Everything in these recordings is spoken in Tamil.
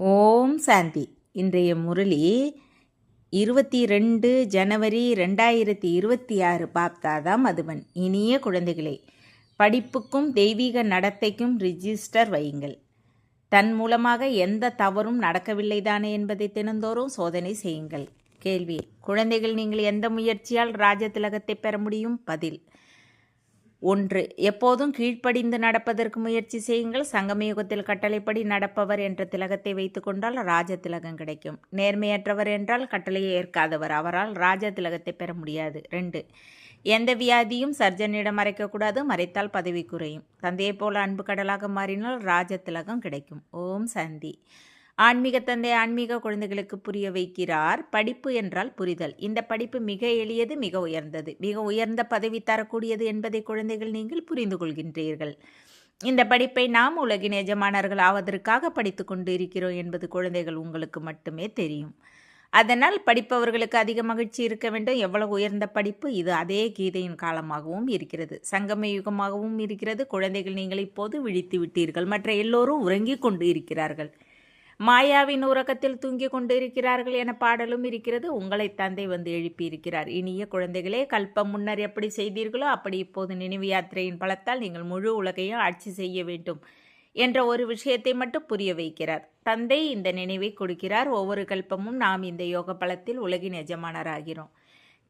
ஓம் சாந்தி. இன்றைய முரளி 22 ஜனவரி 2026 பாப்தாதா மதுபன். இனிய குழந்தைகளே, படிப்புக்கும் தெய்வீக நடத்தைக்கும் ரிஜிஸ்டர் வையுங்கள். தன் மூலமாக எந்த தவறும் நடக்கவில்லைதானே என்பதை தினந்தோறும் சோதனை செய்யுங்கள். கேள்வி: குழந்தைகள், நீங்கள் எந்த முயற்சியால் ராஜ திலகத்தை பெற முடியும்? பதில்: 1. எப்போதும் கீழ்ப்படிந்து நடப்பதற்கு முயற்சி செய்யுங்கள். சங்கமயுகத்தில் கட்டளைப்படி நடப்பவர் என்ற திலகத்தை வைத்து கொண்டால் ராஜ திலகம் கிடைக்கும். நேர்மையற்றவர் என்றால் கட்டளையை ஏற்காதவர், அவரால் ராஜ திலகத்தை பெற முடியாது. 2. எந்த வியாதியும் சர்ஜனிடம் மறைக்கக்கூடாது, மறைத்தால் பதவி குறையும். தந்தையைப் போல அன்பு கடலாக மாறினால் ராஜ திலகம் கிடைக்கும். ஓம் சாந்தி. ஆன்மீக தந்தை ஆன்மீக குழந்தைகளுக்கு புரிய வைக்கிறார். படிப்பு என்றால் புரிதல். இந்த படிப்பு மிக எளியது, மிக உயர்ந்தது, மிக உயர்ந்த பதவி தரக்கூடியது என்பதை குழந்தைகள் நீங்கள் புரிந்து கொள்கின்றீர்கள். இந்த படிப்பை நாம் உலகின் எஜமானர்கள் ஆவதற்காக படித்து கொண்டு இருக்கிறோம் என்பது குழந்தைகள் உங்களுக்கு மட்டுமே தெரியும். அதனால் படிப்பவர்களுக்கு அதிக மகிழ்ச்சி இருக்க வேண்டும். எவ்வளவு உயர்ந்த படிப்பு இது! அதே கீதையின் காலமாகவும் இருக்கிறது, சங்கம யுகமாகவும் இருக்கிறது. குழந்தைகள், நீங்கள் இப்போது விழித்து விட்டீர்கள். மற்ற எல்லோரும் உறங்கிக் கொண்டு இருக்கிறார்கள். மாயாவின் உறக்கத்தில் தூங்கிக் கொண்டு இருக்கிறார்கள் என பாடலும் இருக்கிறது. உங்களை தந்தை வந்து எழுப்பி இருக்கிறார். இனிய குழந்தைகளே, கல்பம் முன்னர் எப்படி செய்தீர்களோ அப்படி இப்போது நினைவு யாத்திரையின் பலத்தால் நீங்கள் முழு உலகையும் ஆட்சி செய்ய வேண்டும் என்ற ஒரு விஷயத்தை மட்டும் புரிய வைக்கிறார். தந்தை இந்த நினைவை கொடுக்கிறார். ஒவ்வொரு கல்பமும் நாம் இந்த யோக பலத்தில் உலகின் எஜமானராகிறோம்.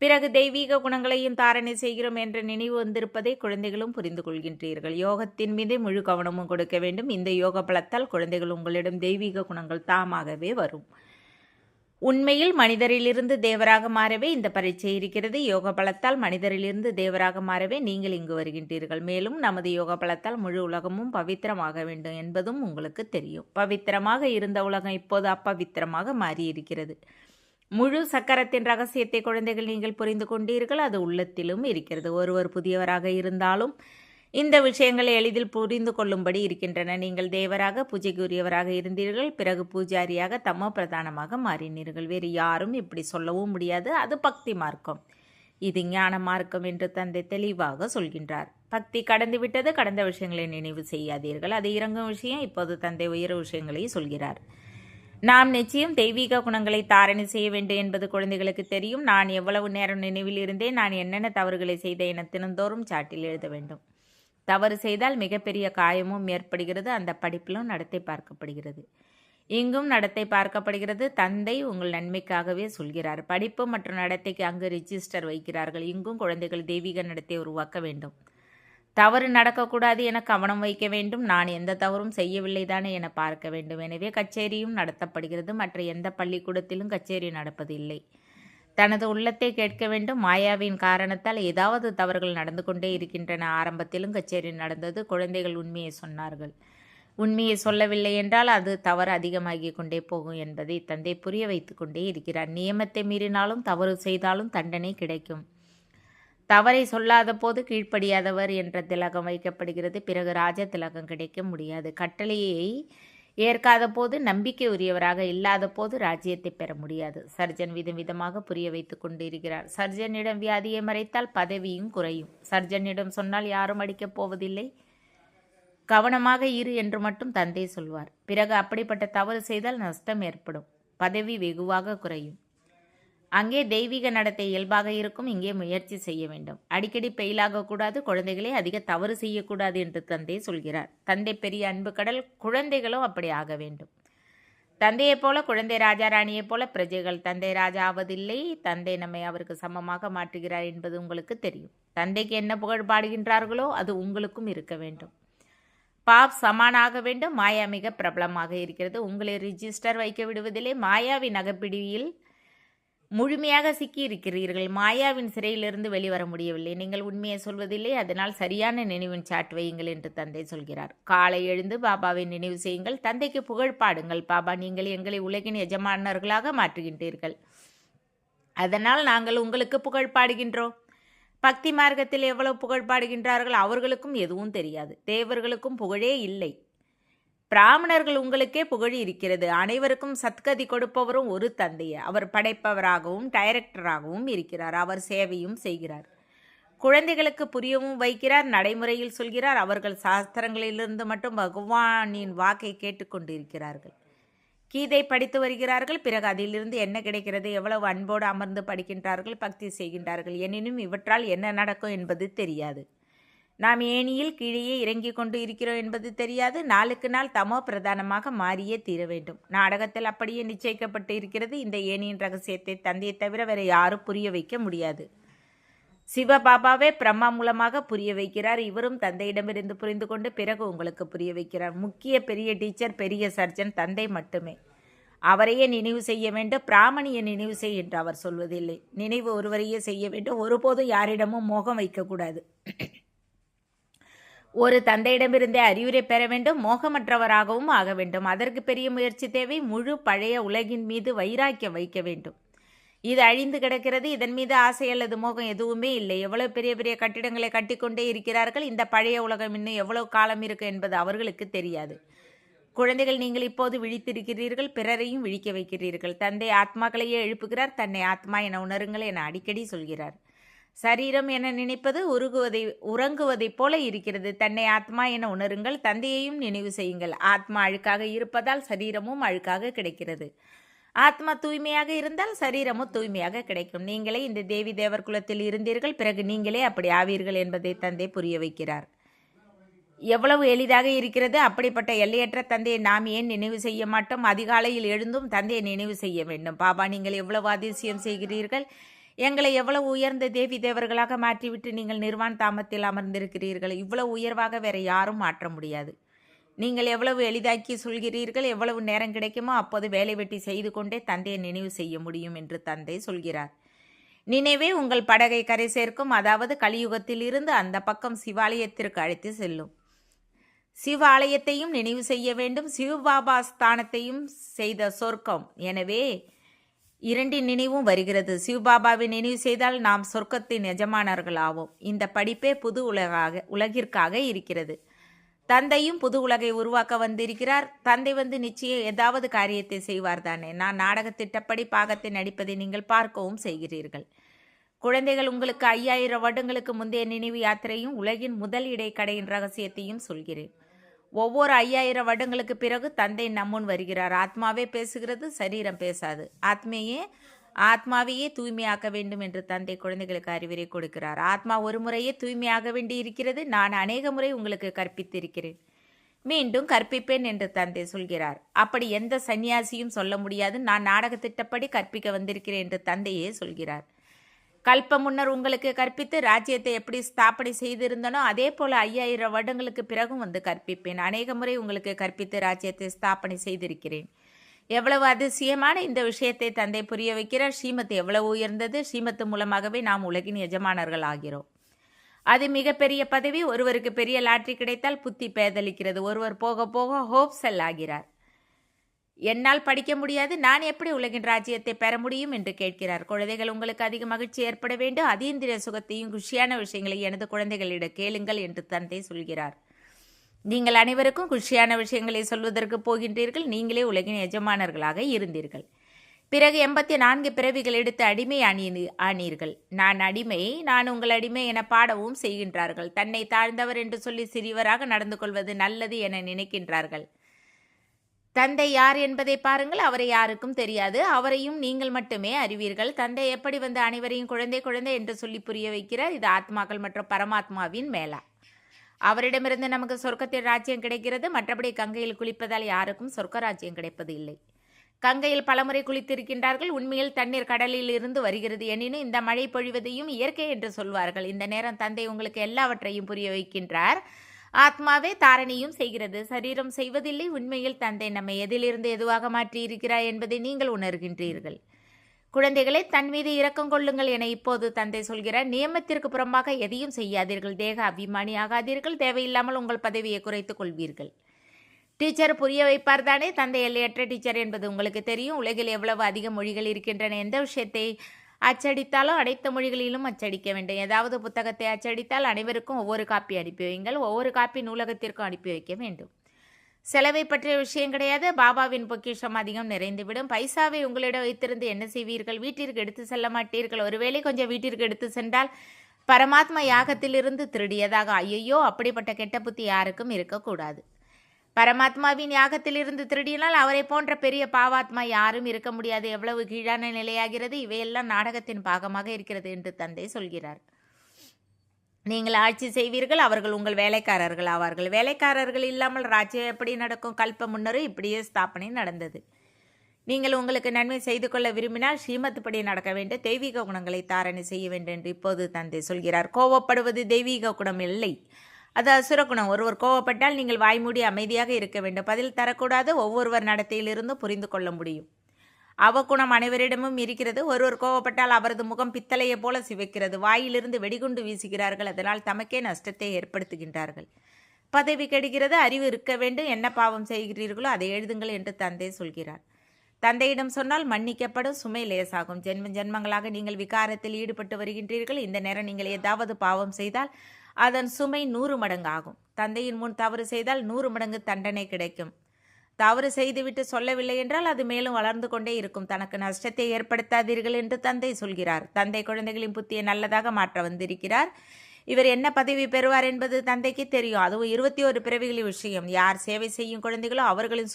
பிறகு தெய்வீக குணங்களையும் தாரணை செய்கிறோம் என்ற நினைவு வந்திருப்பதை குழந்தைகளும் புரிந்து கொள்கின்றீர்கள். யோகத்தின் மீது முழு கவனமும் கொடுக்க வேண்டும். இந்த யோக பலத்தால் குழந்தைகள் உங்களிடம் தெய்வீக குணங்கள் தாமாகவே வரும். உண்மையில் மனிதரிலிருந்து தேவராக மாறவே இந்த பரீட்சை இருக்கிறது. யோக பலத்தால் மனிதரிலிருந்து தேவராக மாறவே நீங்கள் இங்கு வருகின்றீர்கள். மேலும் நமது யோக பலத்தால் முழு உலகமும் பவித்திரமாக வேண்டும் என்பதும் உங்களுக்கு தெரியும். பவித்திரமாக இருந்த உலகம் இப்போது அப்பவித்திரமாக மாறியிருக்கிறது. முழு சக்கரத்தின் ரகசியத்தை குழந்தைகள் நீங்கள் புரிந்து கொண்டீர்கள். அது உள்ளத்திலும் இருக்கிறது. ஒருவர் புதியவராக இருந்தாலும் இந்த விஷயங்களை எளிதில் புரிந்து கொள்ளும்படி இருக்கின்றன. நீங்கள் தேவராக பூஜைக்குரியவராக இருந்தீர்கள், பிறகு பூஜாரியாக தமோ பிரதானமாக மாறினீர்கள். வேறு யாரும் இப்படி சொல்லவும் முடியாது. அது பக்தி மார்க்கம், இது ஞான மார்க்கம் என்று தந்தை தெளிவாக சொல்கின்றார். பக்தி கடந்து விட்டது. கடந்த விஷயங்களை நினைவு செய்யாதீர்கள், அது இறங்கும் விஷயம். இப்போது தந்தை உயர விஷயங்களை சொல்கிறார். நாம் நிச்சயம் தெய்வீக குணங்களை தாரணை செய்ய வேண்டும் என்பது குழந்தைகளுக்கு தெரியும். நான் எவ்வளவு நேரம் நினைவில் இருந்தேன், நான் என்னென்ன தவறுகளை செய்தேன் என தினந்தோறும் சாட்டில் எழுத வேண்டும். தவறு செய்தால் மிகப்பெரிய காயமும் ஏற்படுகிறது. அந்த படிப்பிலும் நடத்தை பார்க்கப்படுகிறது, இங்கும் நடத்தை பார்க்கப்படுகிறது. தந்தை உங்கள் நன்மைக்காகவே சொல்கிறார். படிப்பு மற்றும் நடத்தைக்கு அங்கு ரிஜிஸ்டர் வைக்கிறார்கள். இங்கும் குழந்தைகள் தெய்வீக நடத்தை உருவாக்க வேண்டும். தவறு நடக்கக்கூடாது என கவனம் வைக்க வேண்டும். நான் எந்த தவறும் செய்யவில்லை தானே என பார்க்க வேண்டும். எனவே கச்சேரியும் நடத்தப்படுகிறது. மற்ற எந்த பள்ளிக்கூடத்திலும் கச்சேரி நடப்பதில்லை. தனது உள்ளத்தை கேட்க வேண்டும். மாயாவின் காரணத்தால் ஏதாவது தவறுகள் நடந்து கொண்டே இருக்கின்றன. ஆரம்பத்திலும் கச்சேரி நடந்தது. குழந்தைகள் உண்மையை சொன்னார்கள். உண்மையை சொல்லவில்லை என்றால் அது தவறு அதிகமாகி கொண்டே போகும் என்பதை தந்தை புரிய வைத்து கொண்டே இருக்கிறார். நியமத்தை மீறினாலும் தவறு செய்தாலும் தண்டனை கிடைக்கும். தவறை சொல்லாத போது கீழ்ப்படியாதவர் என்ற திலகம் வைக்கப்படுகிறது. பிறகு ராஜ திலகம் கிடைக்க முடியாது. கட்டளையை ஏற்காத போது, நம்பிக்கை உரியவராக இல்லாத போது ராஜ்யத்தை பெற முடியாது. சர்ஜன் விதம் விதமாக புரிய வைத்து கொண்டு இருக்கிறார். சர்ஜனிடம் வியாதியை மறைத்தால் பதவியும் குறையும். சர்ஜனிடம் சொன்னால் யாரும் அடிக்கப் போவதில்லை, கவனமாக இரு என்று மட்டும் தந்தை சொல்வார். பிறகு அப்படிப்பட்ட தவறு செய்தால் நஷ்டம் ஏற்படும், பதவி வெகுவாக குறையும். அங்கே தெய்வீக நடத்தை இயல்பாக இருக்கும். இங்கே முயற்சி செய்ய வேண்டும். அடிக்கடி பெயிலாகக்கூடாது. குழந்தைகளே அதிக தவறு செய்யக்கூடாது என்று தந்தை சொல்கிறார். தந்தை பெரிய அன்பு கடல், குழந்தைகளும் அப்படி ஆக வேண்டும். தந்தையைப் போல குழந்தை ராஜா, ராணியைப் போல பிரஜைகள். தந்தை ராஜா ஆவதில்லை. தந்தை நம்மை அவருக்கு சமமாக மாற்றுகிறார் என்பது உங்களுக்கு தெரியும். தந்தைக்கு என்ன புகழ் பாடுகின்றார்களோ அது உங்களுக்கும் இருக்க வேண்டும். பாப் சமானாக வேண்டும். மாயா மிக பிரபலமாக இருக்கிறது. உங்களை ரிஜிஸ்டர் வைக்க விடுவதில்லை. மாயாவின் அகப்பிடியில் முழுமையாக சிக்கி இருக்கிறீர்கள். மாயாவின் சிறையிலிருந்து வெளிவர முடியவில்லை. நீங்கள் உண்மையை சொல்வதில்லை. அதனால் சரியான நினைவின் சாட் வையுங்கள் என்று தந்தை சொல்கிறார். காலை எழுந்து பாபாவை நினைவு செய்யுங்கள். தந்தைக்கு புகழ் பாடுங்கள். பாபா, நீங்கள் எங்களை உலகின் எஜமானர்களாக மாற்றுகின்றீர்கள், அதனால் நாங்கள் உங்களுக்கு புகழ் பாடுகின்றோம். பக்தி மார்க்கத்தில் எவ்வளவு புகழ் பாடுகின்றார்கள் அவர்களுக்கும் எதுவும் தெரியாது. தேவர்களுக்கும் புகழே இல்லை. பிராமணர்கள் உங்களுக்கே புகழ் இருக்கிறது. அனைவருக்கும் சத்கதி கொடுப்பவரும் ஒரு தந்தையே. அவர் படைப்பவராகவும் டைரக்டராகவும் இருக்கிறார். அவர் சேவையும் செய்கிறார். குழந்தைகளுக்கு புரியவும் வைக்கிறார், நடைமுறையில் சொல்கிறார். அவர்கள் சாஸ்திரங்களிலிருந்து மட்டும் பகவானின் வாக்கை கேட்டுக்கொண்டிருக்கிறார்கள். கீதை படித்து வருகிறார்கள். பிறகு அதிலிருந்து என்ன கிடைக்கிறது? எவ்வளவு அன்போடு அமர்ந்து படிக்கின்றார்கள், பக்தி செய்கின்றார்கள். எனினும் இவற்றால் என்ன நடக்கும் என்பது தெரியாது. நாம் ஏணியில் கீழே இறங்கிக் கொண்டு இருக்கிறோம் என்பது தெரியாது. நாளுக்கு நாள் தமோ பிரதானமாக மாறியே தீர வேண்டும். நாடகத்தில் அப்படியே நிச்சயிக்கப்பட்டு இருக்கிறது. இந்த ஏணியின் ரகசியத்தை தந்தையை தவிர வேற யாரும் புரிய வைக்க முடியாது. சிவபாபாவே பிரம்மா மூலமாக புரிய வைக்கிறார். இவரும் தந்தையிடமிருந்து புரிந்து கொண்டு பிறகு உங்களுக்கு புரிய வைக்கிறார். முக்கிய பெரிய டீச்சர், பெரிய சர்ஜன் தந்தை மட்டுமே. அவரையே நினைவு செய்ய வேண்டும். பிராமணியை நினைவு செய் என்று அவர் சொல்வதில்லை. நினைவு ஒருவரையே செய்ய வேண்டும். ஒருபோதும் யாரிடமும் மோகம் வைக்கக்கூடாது. ஒரு தந்தையிடமிருந்தே அறிவுரை பெற வேண்டும். மோகமற்றவராகவும் ஆக வேண்டும். அதற்கு பெரிய முயற்சி தேவை. முழு பழைய உலகின் மீது வைராக்கியம் வைக்க வேண்டும். இது அழிந்து கிடக்கிறது. இதன் மீது ஆசை அல்லது மோகம் எதுவுமே இல்லை. எவ்வளவு பெரிய பெரிய கட்டிடங்களை கட்டிக்கொண்டே இருக்கிறார்கள். இந்த பழைய உலகம் இன்னும் எவ்வளவு காலம் இருக்கு என்பது அவர்களுக்கு தெரியாது. குழந்தைகள், நீங்கள் இப்போது விழித்திருக்கிறீர்கள், பிறரையும் விழிக்க வைக்கிறீர்கள். தந்தை ஆத்மாக்களையே எழுப்புகிறார். தன்னை ஆத்மா என உணருங்கள் என அடிக்கடி சொல்கிறார். சரீரம் என நினைப்பது உறங்குவதைப் போல இருக்கிறது. தன்னை ஆத்மா என உணருங்கள். தந்தையையும் நினைவு செய்யுங்கள். ஆத்மா அழுக்காக இருப்பதால் சரீரமும் அழுக்காக கிடைக்கிறது. ஆத்மா தூய்மையாக இருந்தால் சரீரமும் தூய்மையாக கிடைக்கும். நீங்களே இந்த தேவி தேவர் குலத்தில் இருந்தீர்கள், பிறகு நீங்களே அப்படி ஆவீர்கள் என்பதை தந்தை புரிய வைக்கிறார். எவ்வளவு எளிதாக இருக்கிறது. அப்படிப்பட்ட எல்லையற்ற தந்தையை நாம் ஏன் நினைவு செய்ய மாட்டோம்? அதிகாலையில் எழுந்தும் தந்தையை நினைவு செய்ய வேண்டும். பாபா, நீங்கள் எவ்வளவு அதிசயம் செய்கிறீர்கள். எங்களை எவ்வளவு உயர்ந்த தேவி தேவர்களாக மாற்றிவிட்டு நீங்கள் நிர்வாண தாமத்தில் அமர்ந்திருக்கிறீர்கள். இவ்வளவு உயர்வாக வேற யாரும் மாற்ற முடியாது. நீங்கள் எவ்வளவு எளிதாக்கி சொல்கிறீர்கள். எவ்வளவு நேரம் கிடைக்குமோ அப்போது வேலை வெட்டி செய்து கொண்டே தந்தையை நினைவு செய்ய முடியும் என்று தந்தை சொல்கிறார். நினைவே உங்கள் படகை கரை சேர்க்கும். அதாவது கலியுகத்தில் இருந்து அந்த பக்கம் சிவாலயத்திற்கு அழைத்து செல்லும். சிவ ஆலயத்தையும் நினைவு செய்ய வேண்டும். சிவபாபா ஸ்தானத்தையும் செய்த சொர்க்கம். எனவே இரண்டின் நினைவும் வருகிறது. சிவபாபாவை நினைவு செய்தால் நாம் சொர்க்கத்தின் எஜமானர்கள் ஆவோம். இந்த படிப்பே புது உலகிற்காக இருக்கிறது. தந்தையும் புது உலகை உருவாக்க வந்திருக்கிறார். தந்தை வந்து நிச்சயம் ஏதாவது காரியத்தை செய்வார் தானே. நான் நாடகத்திட்டப்படி பாகத்தை நடிப்பதை நீங்கள் பார்க்கவும் செய்கிறீர்கள். குழந்தைகள், உங்களுக்கு 5000 வருடங்களுக்கு முந்தைய நினைவு யாத்திரையும் உலகின் முதல் இடைக்கடையின் ரகசியத்தையும் சொல்கிறேன். ஒவ்வொரு 5000 வருடங்களுக்கு பிறகு தந்தை நம்முன் வருகிறார். ஆத்மாவே பேசுகிறது, சரீரம் பேசாது. ஆத்மாவையே தூய்மையாக்க வேண்டும் என்று தந்தை குழந்தைகளுக்கு அறிவுரை கொடுக்கிறார். ஆத்மா ஒரு முறையே தூய்மையாக வேண்டி இருக்கிறது. நான் அநேக முறை உங்களுக்கு கற்பித்திருக்கிறேன், மீண்டும் கற்பிப்பேன் என்று தந்தை சொல்கிறார். அப்படி எந்த சன்னியாசியும் சொல்ல முடியாது. நான் நாடகத்திட்டப்படி கற்பிக்க வந்திருக்கிறேன் என்று தந்தையே சொல்கிறார். கல்ப முன்னர் உங்களுக்கு கற்பித்து ராஜ்யத்தை எப்படி ஸ்தாபனை செய்திருந்தனோ அதே போல 5000 வருடங்களுக்கு பிறகும் வந்து கற்பிப்பேன். அநேக முறை உங்களுக்கு கற்பித்து ராஜ்யத்தை ஸ்தாபனை செய்திருக்கிறேன். எவ்வளவு அதிசயமான இந்த விஷயத்தை தந்தை புரிய வைக்கிறார். ஸ்ரீமத் எவ்வளவு உயர்ந்தது. ஸ்ரீமத்து மூலமாகவே நாம் உலகின் எஜமானர்கள் ஆகிறோம். அது மிகப்பெரிய பதவி. ஒருவருக்கு பெரிய லாட்டரி கிடைத்தால் புத்தி பேதலிக்கிறது. ஒருவர் போக போக ஹோப்செல் ஆகிறார். என்னால் படிக்க முடியாது, நான் எப்படி உலகின் ராஜ்யத்தை பெற முடியும் என்று கேட்கிறார். குழந்தைகள், உங்களுக்கு அதிக மகிழ்ச்சி ஏற்பட வேண்டும். அதீந்திரிய சுகத்தையும் குஷியான விஷயங்களை எனது குழந்தைகளிடம் கேளுங்கள் என்று தந்தை சொல்கிறார். நீங்கள் அனைவருக்கும் குஷியான விஷயங்களை சொல்வதற்கு போகின்றீர்கள். நீங்களே உலகின் எஜமானர்களாக இருந்தீர்கள். பிறகு 84 பிறவிகள் எடுத்து அடிமை ஆனீர்கள். நான் அடிமை, நான் உங்கள் அடிமை என பாடவும் செய்கின்றார்கள். தன்னை தாழ்ந்தவர் என்று சொல்லி சிறியவராக நடந்து கொள்வது நல்லது என நினைக்கின்றார்கள். தந்தை யார் என்பதை பாருங்கள். அவரை யாருக்கும் தெரியாது. அவரையும் நீங்கள் மட்டுமே அறிவீர்கள். தந்தை எப்படி வந்து அனைவரையும் குழந்தை குழந்தை என்று சொல்லி புரிய வைக்கிறார். இது ஆத்மாக்கள் மற்றும் பரமாத்மாவின் மேலா. அவரிடமிருந்து நமக்கு சொர்க்கத்தின் ராஜ்யம் கிடைக்கிறது. மற்றபடி கங்கையில் குளிப்பதால் யாருக்கும் சொர்க்க ராஜ்யம் கிடைப்பது இல்லை. கங்கையில் பலமுறை குளித்திருக்கின்றார்கள். உண்மையில் தண்ணீர் கடலில் இருந்து வருகிறது. எனினும் இந்த மழை பொழிவதையும் இயற்கை என்று சொல்வார்கள். இந்த நேரம் தந்தை உங்களுக்கு எல்லாவற்றையும் புரிய வைக்கின்றார். ஆத்மாவே தாரணையும் செய்கிறது, சரீரம் செய்வதில்லை. உண்மையில் தந்தை நம்மை எதிலிருந்து எதுவாக மாற்றி இருக்கிறார் என்பதை நீங்கள் உணர்கின்றீர்கள். குழந்தைகளை, தன் மீது இரக்கம் கொள்ளுங்கள் என இப்போது தந்தை சொல்கிறார். நியமத்திற்கு புறம்பாக எதையும் செய்யாதீர்கள். தேக அபிமானி ஆகாதீர்கள். தேவையில்லாமல் உங்கள் பதவியை குறைத்துக் கொள்வீர்கள். டீச்சர் புரிய வைப்பார் தானே. தந்தை எல்லையற்ற டீச்சர் என்பது உங்களுக்கு தெரியும். உலகில் எவ்வளவு அதிக மொழிகள் இருக்கின்றன. எந்த விஷயத்தை அச்சடித்தாலும் அனைத்து மொழிகளிலும் அச்சடிக்க வேண்டும். ஏதாவது புத்தகத்தை அச்சடித்தால் அனைவருக்கும் ஒவ்வொரு காப்பி அனுப்பி வையுங்கள். ஒவ்வொரு காப்பி நூலகத்திற்கும் அனுப்பி வைக்க வேண்டும். செலவை பற்றிய விஷயம் கிடையாது. பாபாவின் பொக்கிஷம் அதிகம் நிறைந்துவிடும். பைசாவை உங்களிடம் வைத்திருந்து என்ன செய்வீர்கள்? வீட்டிற்கு எடுத்து செல்ல மாட்டீர்கள். ஒருவேளை கொஞ்சம் வீட்டிற்கு எடுத்து சென்றால் பரமாத்மா யாகத்திலிருந்து திருடியதாக. ஐயோ, அப்படிப்பட்ட கெட்ட புத்தி யாருக்கும் இருக்கக்கூடாது. பரமாத்மாவின் யாகத்திலிருந்து திருடினால் அவரை போன்ற பெரிய பாவாத்மா யாரும் இருக்க முடியாது. எவ்வளவு கீழான நிலையாகிறது. இவையெல்லாம் நாடகத்தின் பாகமாக இருக்கிறது என்று தந்தை சொல்கிறார். நீங்கள் ஆட்சி செய்வீர்கள், அவர்கள் உங்கள் வேலைக்காரர்கள் ஆவார்கள். வேலைக்காரர்கள் இல்லாமல் ராஜ்யம் எப்படி நடக்கும்? கல்ப முன்னரும் இப்படியே ஸ்தாபனை நடந்தது. நீங்கள் உங்களுக்கு நன்மை செய்து கொள்ள விரும்பினால் ஸ்ரீமத் படி நடக்க வேண்டும், தெய்வீக குணங்களை தாரணை செய்ய வேண்டும் என்று இப்போது தந்தை சொல்கிறார். கோவப்படுவது தெய்வீக குணம் இல்லை, அது அசுரகுணம். ஒருவர் கோவப்பட்டால் நீங்கள் வாய்மூடி அமைதியாக இருக்க வேண்டும், பதில் தரக்கூடாது. ஒவ்வொருவர் நடத்தையிலிருந்து புரிந்து கொள்ள முடியும். அவகுணம் அனைவரிடமும் இருக்கிறது. ஒருவர் கோவப்பட்டால் அவரது முகம் பித்தளையை போல சிவக்கிறது. வாயிலிருந்து வெடிகுண்டு வீசுகிறார்கள். அதனால் தமக்கே நஷ்டத்தை ஏற்படுத்துகின்றார்கள். பதவி கெடுகிறது. அறிவு இருக்க வேண்டும். என்ன பாவம் செய்கிறீர்களோ அதை எழுதுங்கள் என்று தந்தை சொல்கிறார். தந்தையிடம் சொன்னால் மன்னிக்கப்படும், சுமை லேசாகும். ஜென்மங்களாக நீங்கள் விகாரத்தில் ஈடுபட்டு வருகின்றீர்கள். இந்த நேரம் நீங்கள் ஏதாவது பாவம் செய்தால் அதன் சுமை 100 மடங்கு ஆகும். தந்தையின் முன் தவறு செய்தால் 100 மடங்கு தண்டனை கிடைக்கும். தவறு செய்துவிட்டு சொல்லவில்லை என்றால் அது மேலும் வளர்ந்து கொண்டே இருக்கும். தனக்கு நஷ்டத்தை ஏற்படுத்தாதீர்கள் என்று தந்தை சொல்கிறார். தந்தை குழந்தைகளின் புத்தியை நல்லதாக மாற்ற வந்திருக்கிறார். இவர் என்ன பதவி பெறுவார் என்பது தந்தைக்கு தெரியும். அதுவும் 21 பிறவிகளின் விஷயம். யார் சேவை செய்யும் குழந்தைகளோ அவர்களின்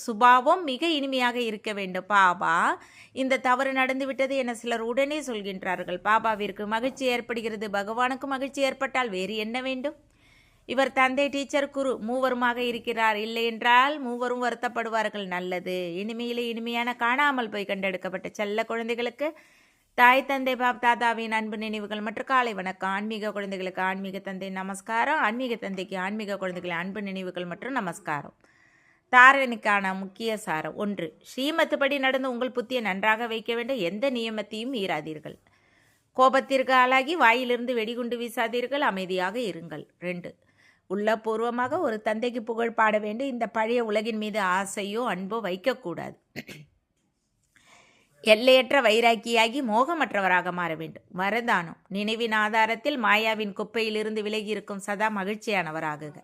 சுபாவம் மிக இனிமையாக இருக்க வேண்டும். பாபா, இந்த தவறு நடந்துவிட்டது என சிலர் உடனே சொல்கின்றார்கள். பாபாவிற்கு மகிழ்ச்சி ஏற்படுகிறது. பகவானுக்கு மகிழ்ச்சி ஏற்பட்டால் வேறு என்ன வேண்டும்? இவர் தந்தை, டீச்சர், குரு மூவருமாக இருக்கிறார். இல்லை என்றால் மூவரும் வருத்தப்படுவார்கள். நல்லது. இனிமையிலே இனிமையான காணாமல் போய் கண்டெடுக்கப்பட்ட செல்ல குழந்தைகளுக்கு தாய் தந்தை பாப் தாதாவின் அன்பு நினைவுகள் மற்றும் காலை வணக்கம். ஆன்மீக குழந்தைகளுக்கு ஆன்மீக தந்தை நமஸ்காரம். ஆன்மீக தந்தைக்கு ஆன்மீக குழந்தைகளின் அன்பு நினைவுகள் மற்றும் நமஸ்காரம். தாரணைக்கான முக்கிய சாரம். 1. ஸ்ரீமத்துப்படி நடந்து உங்கள் புத்தியை நன்றாக வைக்க வேண்டும். எந்த நியமத்தையும் மீறாதீர்கள். கோபத்திற்கு ஆளாகி வாயிலிருந்து வெடிகுண்டு வீசாதீர்கள். அமைதியாக இருங்கள். 2. உள்ளபூர்வமாக ஒரு தந்தைக்கு புகழ் பாட வேண்டும். இந்த பழைய உலகின் மீது ஆசையோ அன்போ வைக்கக்கூடாது. எல்லையற்ற வைராக்கியாகி மோகமற்றவராக மாற வேண்டும். வரதானம். நினைவின் ஆதாரத்தில் மாயாவின் குப்பையிலிருந்து விலகி இருக்கும் சதா மகிழ்ச்சியானவராகுக.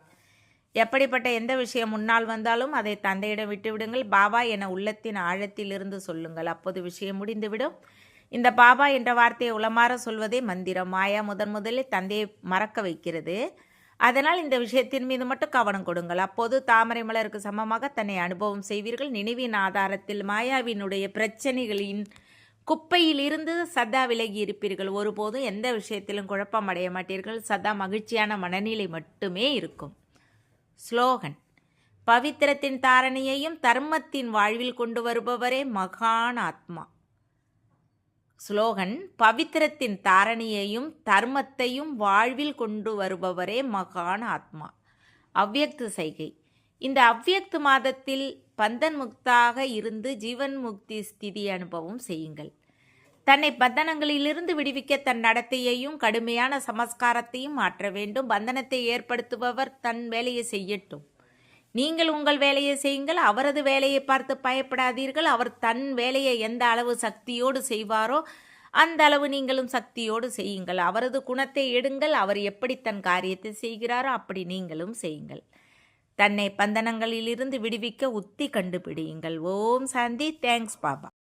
எப்படிப்பட்ட எந்த விஷயம் முன்னால் வந்தாலும் அதை தந்தையிடம் விட்டுவிடுங்கள். பாபா என உள்ளத்தின் ஆழத்திலிருந்து சொல்லுங்கள். அப்போது விஷயம் முடிந்துவிடும். இந்த பாபா என்ற வார்த்தையை உளமாற சொல்வதே மந்திரம். மாயா முதலில் தந்தையை மறக்க வைக்கிறது. அதனால் இந்த விஷயத்தின் மீது மட்டும் கவனம் கொடுங்கள். அப்போது தாமரை மலருக்கு சமமாக தன்னை அனுபவம் செய்வீர்கள். நினைவின் ஆதாரத்தில் மாயாவினுடைய பிரச்சனைகளின் குப்பையில் இருந்து சதா விலகி இருப்பீர்கள். ஒருபோதும் எந்த விஷயத்திலும் குழப்பம் அடைய மாட்டீர்கள். சதா மகிழ்ச்சியான மனநிலை மட்டுமே இருக்கும். ஸ்லோகன். பவித்திரத்தின் தாரணையையும் தர்மத்தின் வாழ்வில் கொண்டு வருபவரே மகான் ஆத்மா. ஸ்லோகன். பவித்திரத்தின் தாரணையையும் தர்மத்தையும் வாழ்வில் கொண்டு வருபவரே மகான் ஆத்மா. அவ்யக்த சைகை. இந்த அவ்யக்த மாதத்தில் பந்தன் முக்தாக இருந்து ஜீவன் முக்தி ஸ்திதி அனுபவம் செய்யுங்கள். தன்னை பந்தனங்களிலிருந்து விடுவிக்க தன் நடத்தையையும் கடுமையான சமஸ்காரத்தையும் மாற்ற வேண்டும். பந்தனத்தை ஏற்படுத்துபவர் தன் வேலையை செய்யட்டும். நீங்கள் உங்கள் வேலையை செய்யுங்கள். அவரது வேலையை பார்த்து பயப்படாதீர்கள். அவர் தன் வேலையை எந்த அளவு சக்தியோடு செய்வாரோ அந்த அளவு நீங்களும் சக்தியோடு செய்யுங்கள். அவரது குணத்தை எடுங்கள். அவர் எப்படி தன் காரியத்தை செய்கிறாரோ அப்படி நீங்களும் செய்யுங்கள். தன்னை பந்தனங்களிலிருந்து விடுவிக்க உத்தி கண்டுபிடியுங்கள். ஓம் சாந்தி. தேங்க்ஸ் பாபா.